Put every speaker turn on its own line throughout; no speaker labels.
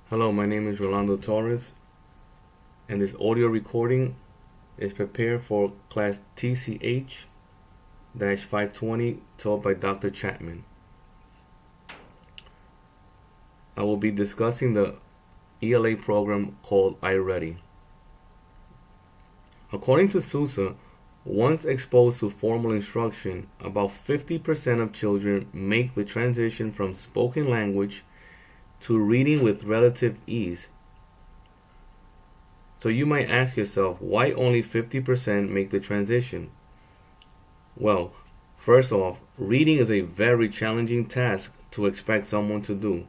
Hello, my name is Rolando Torres, and this audio recording is prepared for class TCH-520 taught by Dr. Chapman. I will be discussing the ELA program called iReady. According to Sousa, once exposed to formal instruction, about 50% of children make the transition from spoken language to reading with relative ease. So you might ask yourself, why only 50% make the transition? Well, first off, reading is a very challenging task to expect someone to do.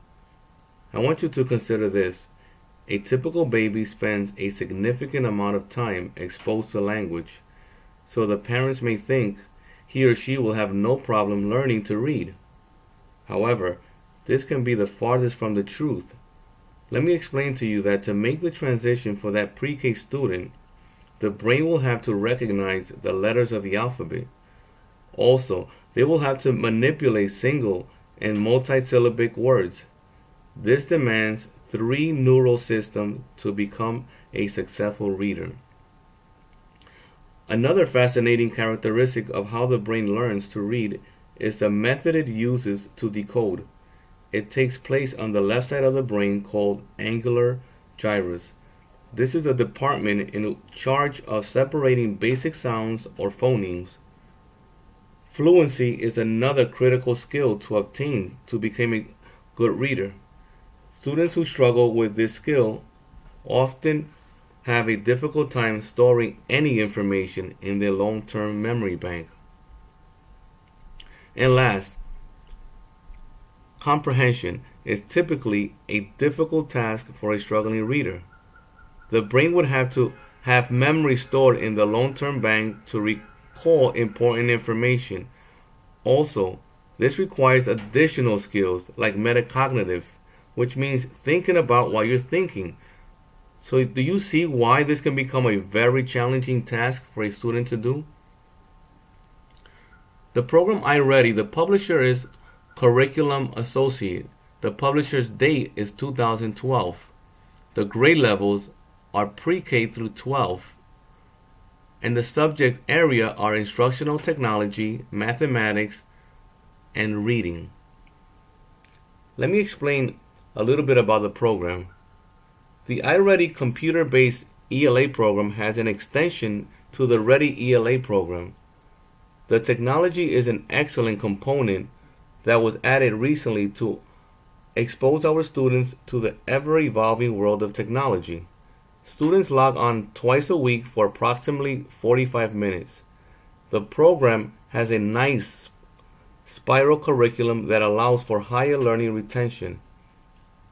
I want you to consider this. A typical baby spends a significant amount of time exposed to language, so the parents may think he or she will have no problem learning to read. However, this can be the farthest from the truth. Let me explain to you that to make the transition for that pre-K student, the brain will have to recognize the letters of the alphabet. Also, they will have to manipulate single and multisyllabic words. This demands 3 neural systems to become a successful reader. Another fascinating characteristic of how the brain learns to read is the method it uses to decode. It takes place on the left side of the brain called angular gyrus. This is a department in charge of separating basic sounds or phonemes. Fluency is another critical skill to obtain to become a good reader. Students who struggle with this skill often have a difficult time storing any information in their long-term memory bank. And last, comprehension is typically a difficult task for a struggling reader. The brain would have to have memory stored in the long-term bank to recall important information. Also, this requires additional skills like metacognitive, which means thinking about what you're thinking. So do you see why this can become a very challenging task for a student to do? The program iReady, the publisher is Curriculum Associate. The publisher's date is 2012. The grade levels are pre-K through 12. And the subject area are instructional technology, mathematics, and reading. Let me explain a little bit about the program. The iReady computer-based ELA program has an extension to the Ready ELA program. The technology is an excellent component that was added recently to expose our students to the ever-evolving world of technology. Students log on twice a week for approximately 45 minutes. The program has a nice spiral curriculum that allows for higher learning retention.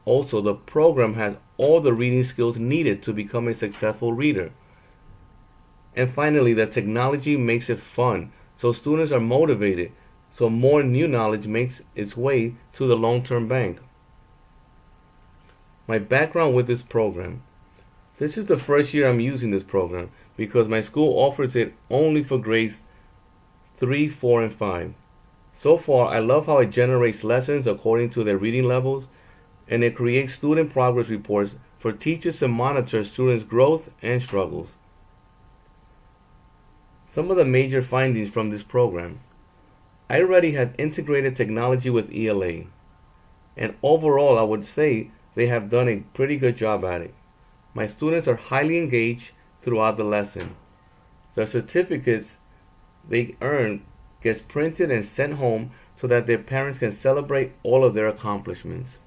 Also, the program has all the reading skills needed to become a successful reader. And finally, the technology makes it fun, so students are motivated, so more new knowledge makes its way to the long-term bank. My background with this program. This is the first year I'm using this program because my school offers it only for grades 3, 4, and 5. So far, I love how it generates lessons according to their reading levels, and it creates student progress reports for teachers to monitor students' growth and struggles. Some of the major findings from this program. iReady has integrated technology with ELA, and overall I would say they have done a pretty good job at it. My students are highly engaged throughout the lesson. The certificates they earn gets printed and sent home so that their parents can celebrate all of their accomplishments.